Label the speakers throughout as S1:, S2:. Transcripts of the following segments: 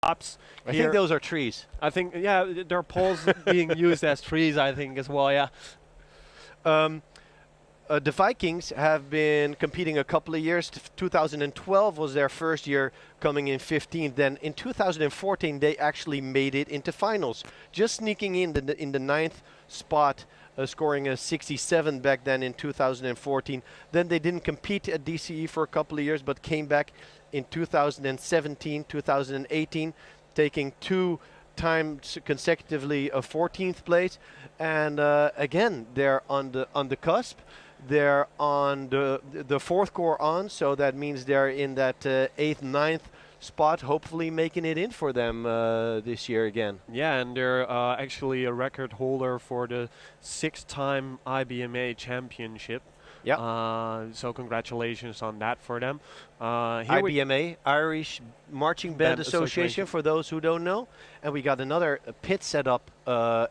S1: tops.
S2: I think those are trees.
S1: I think, yeah, there are poles being used as trees, I think, as well, yeah.
S2: The Vikings have been competing a couple of years. 2012 was their first year, coming in 15th. Then in 2014, they actually made it into finals, just sneaking in the 9th spot, scoring a 67 back then in 2014. Then they didn't compete at DCE for a couple of years, but came back in 2017, 2018, taking 2 times consecutively a 14th place. And again, they're on the cusp. They're on the fourth core on, so that means they're in that 8th, 9th spot, hopefully making it in for them this year again.
S1: Yeah, and they're actually a record holder for the 6-time IBMA championship.
S2: Yeah.
S1: So congratulations on that for them.
S2: IBMA, Irish Marching Band Association, for those who don't know. And we got another pit set up,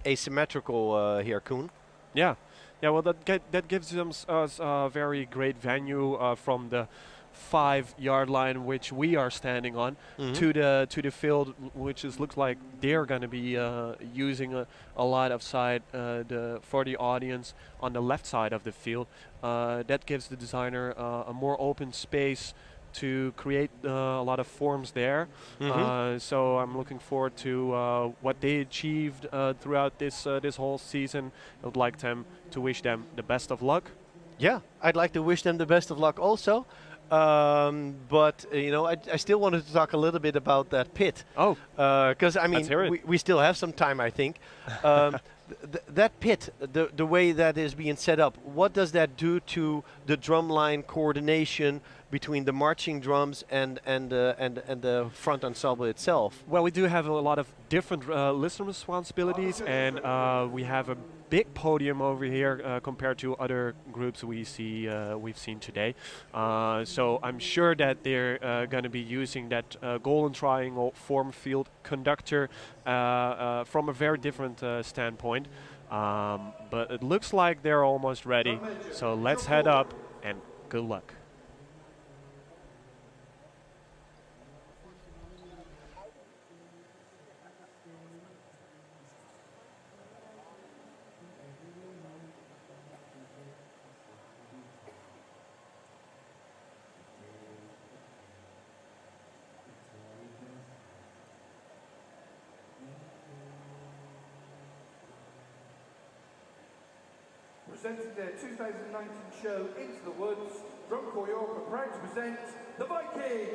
S2: asymmetrical here, Koen.
S1: Yeah. Yeah, well, that gives them us a very great venue from the 5-yard line, which we are standing on, to the field, which looks like they're going to be using a lot of side for the audience on the left side of the field. That gives the designer a more open space to create a lot of forms there. So I'm looking forward to what they achieved throughout this whole season. I would like to wish them the best of luck.
S2: Yeah, I'd like to wish them the best of luck also. But you know, I still wanted to talk a little bit about that pit.
S1: Oh,
S2: because I mean, we still have some time, I think. That pit, the way that is being set up, what does that do to the drumline coordination between the marching drums and the front ensemble itself?
S1: Well, we do have a lot of different listener responsibilities, and we have a big podium over here compared to other groups we've seen today. So I'm sure that they're going to be using that golden triangle form field conductor from a very different standpoint. But it looks like they're almost ready. So let's head up and good luck.
S3: Presenting their 2019 show Into the Woods, Drum Corps York are proud to present the Vikings!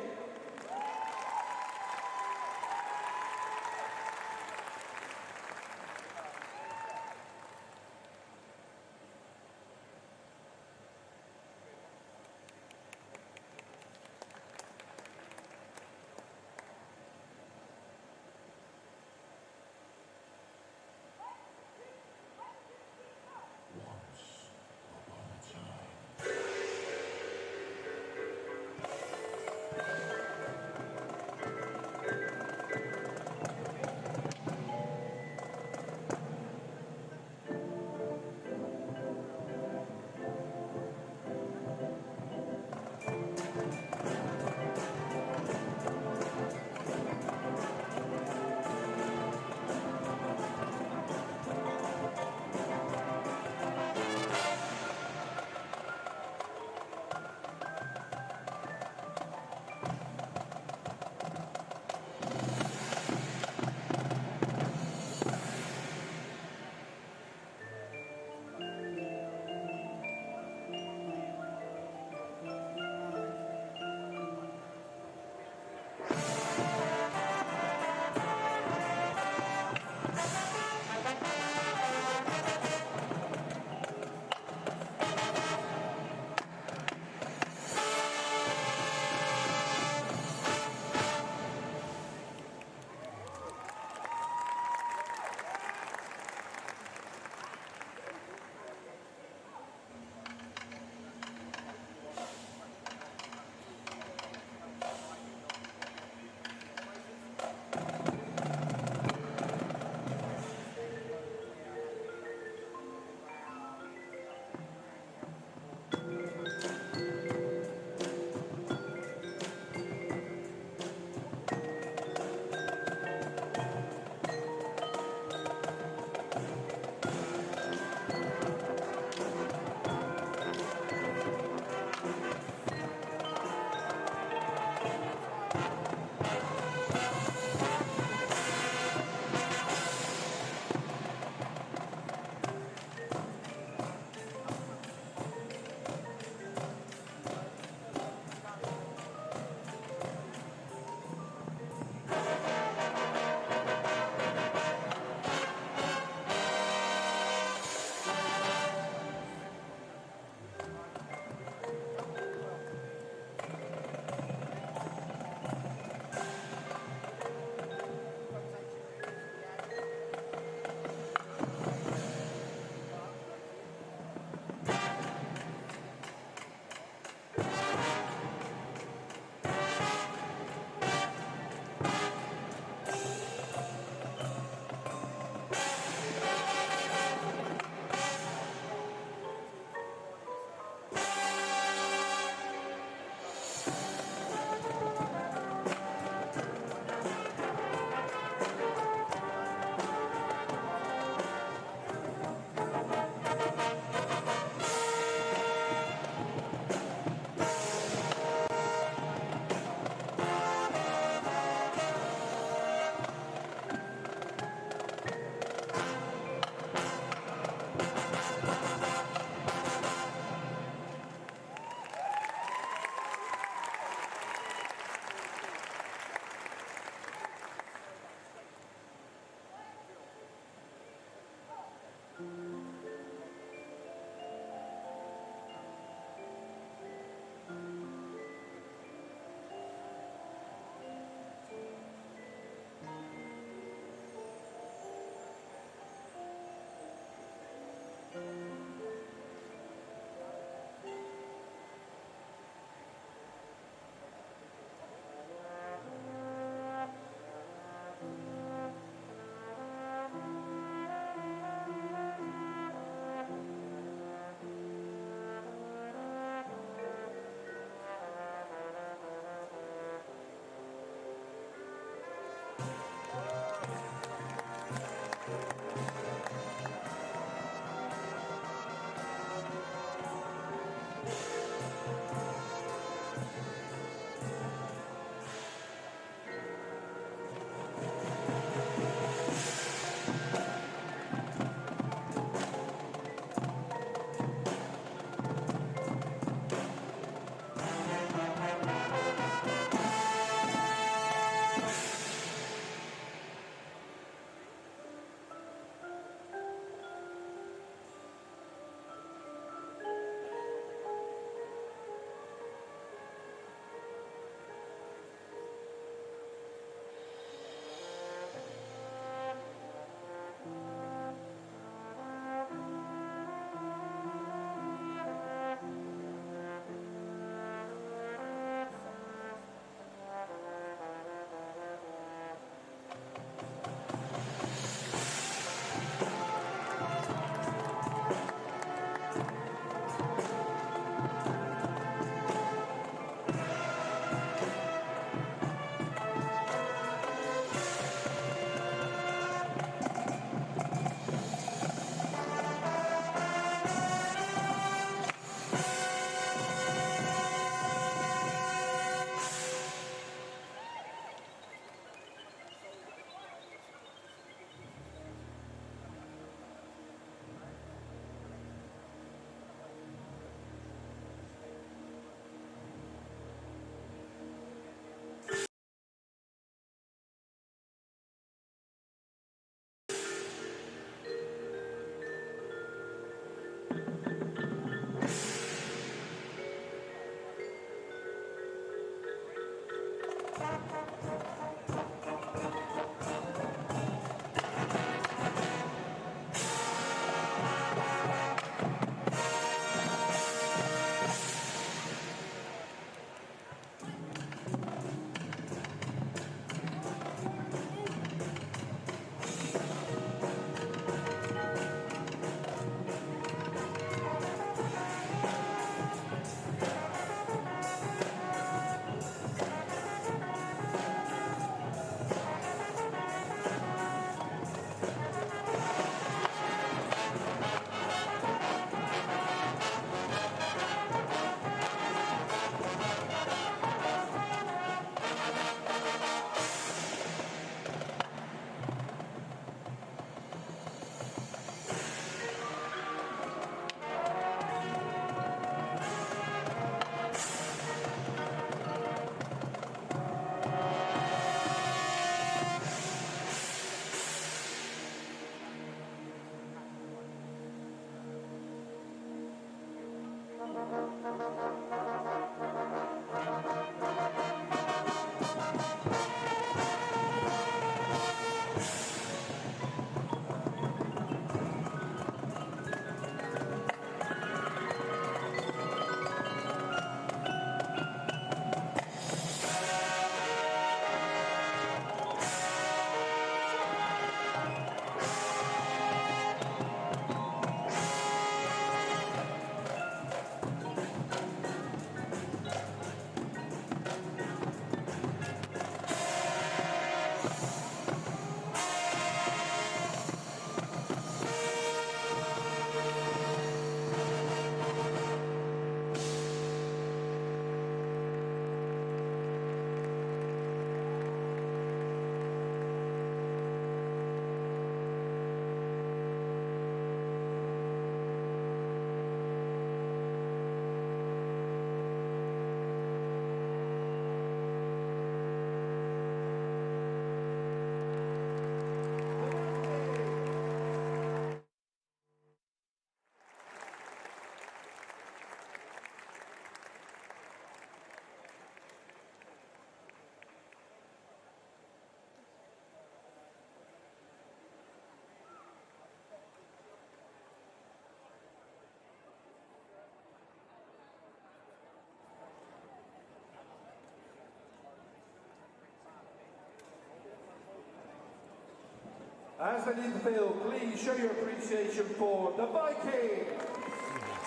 S3: As they leave the field, please show your appreciation for the Vikings.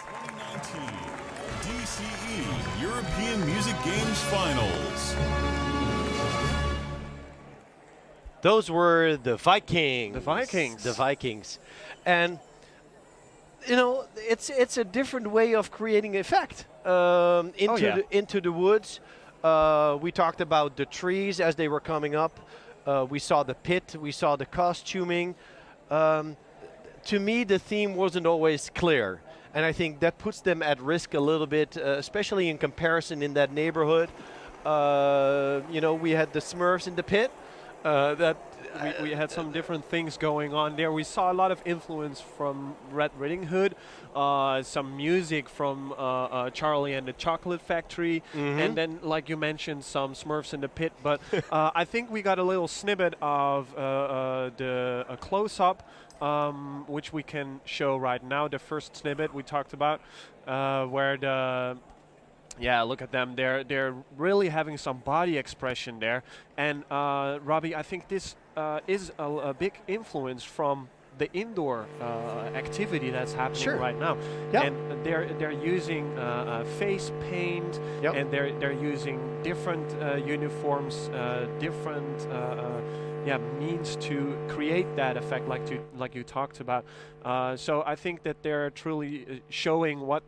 S4: 2019 DCE European Music Games Finals.
S2: Those were the Vikings.
S1: The Vikings.
S2: The Vikings. And, you know, it's a different way of creating effect into the woods. We talked about the trees as they were coming up. We saw the pit, we saw the costuming. To me, the theme wasn't always clear. And I think that puts them at risk a little bit, especially in comparison in that neighborhood. You know, we had the Smurfs in the pit.
S1: We had some different things going on there. We saw a lot of influence from Red Riding Hood, some music from Charlie and the Chocolate Factory, and then, like you mentioned, some Smurfs in the pit. But I think we got a little snippet of a close-up, which we can show right now. The first snippet we talked about, where the look at them. They're really having some body expression there. And Robbie, I think this is a big influence from the indoor activity that's happening right now.
S2: Yep.
S1: And they're using face paint, and they're using different uniforms, different means to create that effect, like you talked about. So I think that they're truly showing what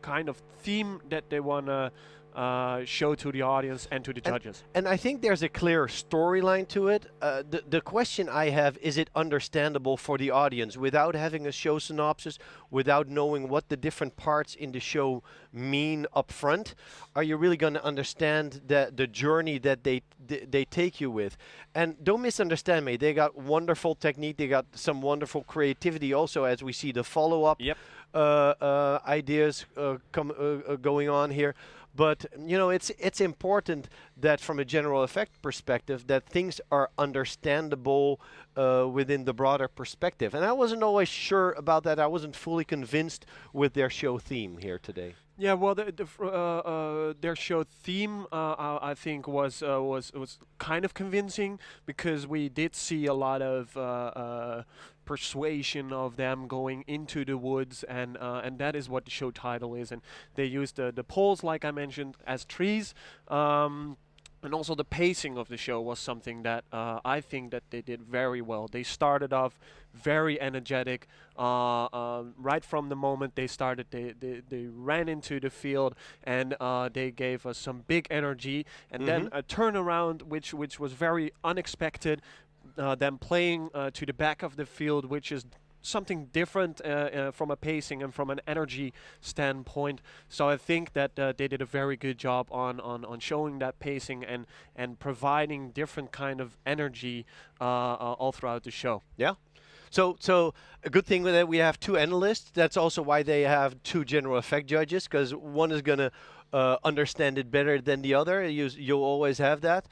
S1: kind of theme that they want to show to the audience and to the judges.
S2: And I think there's a clear storyline to it. The question I have, is it understandable for the audience without having a show synopsis, without knowing what the different parts in the show mean up front? Are you really going to understand the journey that they take you with? And don't misunderstand me, they got wonderful technique, they got some wonderful creativity also, as we see the follow-up ideas going on here. But, you know, it's important that from a general effect perspective that things are understandable within the broader perspective. And I wasn't always sure about that. I wasn't fully convinced with their show theme here today.
S1: Yeah, well, their show theme, I think, was kind of convincing, because we did see a lot of persuasion of them going into the woods, and that is what the show title is. And they used the poles, like I mentioned, as trees. And also the pacing of the show was something that I think that they did very well. They started off very energetic. Right from the moment they started, they ran into the field, and they gave us some big energy. And then a turnaround, which was very unexpected. Them playing to the back of the field, which is something different from a pacing and from an energy standpoint. So I think that they did a very good job on showing that pacing and providing different kind of energy all throughout the show.
S2: Yeah. So a good thing that we have two analysts. That's also why they have two general effect judges, because one is going to understand it better than the other. You'll always have that.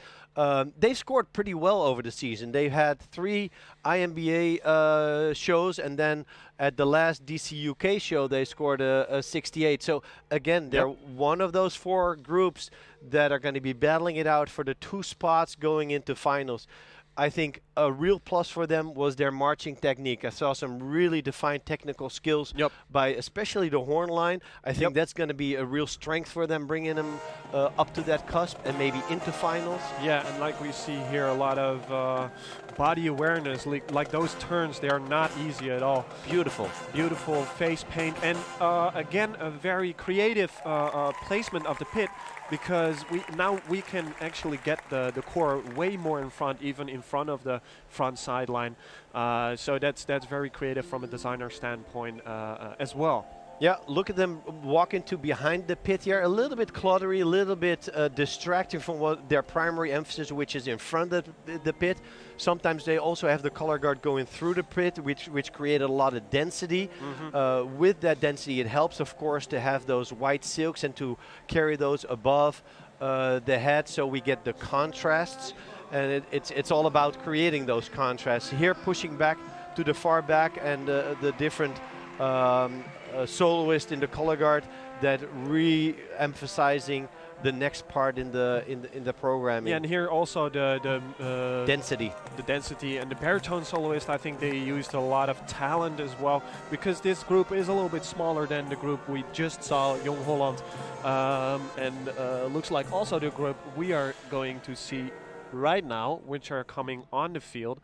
S2: They've scored pretty well over the season. They've had 3 IMBA shows, and then at the last DC UK show, they scored a 68. So again, they're one of those 4 groups that are going to be battling it out for the 2 spots going into finals. I think a real plus for them was their marching technique. I saw some really defined technical skills by especially the horn line. I think that's going to be a real strength for them, bringing them up to that cusp and maybe into finals.
S1: Yeah, and like we see here, a lot of body awareness, like those turns, they are not easy at all.
S2: Beautiful.
S1: Beautiful face paint, and again, a very creative placement of the pit, because we can actually get the core way more in front, even in front of the front sideline. So that's very creative from a designer standpoint as well.
S2: Yeah, look at them walking to behind the pit here. A little bit cluttery, a little bit distracting from what their primary emphasis, which is in front of the pit. Sometimes they also have the color guard going through the pit, which created a lot of density. With that density, it helps, of course, to have those white silks and to carry those above the head, so we get the contrasts. And it's all about creating those contrasts. Here, pushing back to the far back, and the different soloist in the color guard that re-emphasizing the next part in the programming.
S1: Yeah, and here also the
S2: density.
S1: The density and the baritone soloist, I think they used a lot of talent as well, because this group is a little bit smaller than the group we just saw, Young Holland, and looks like also the group we are going to see right now, which are coming on the field.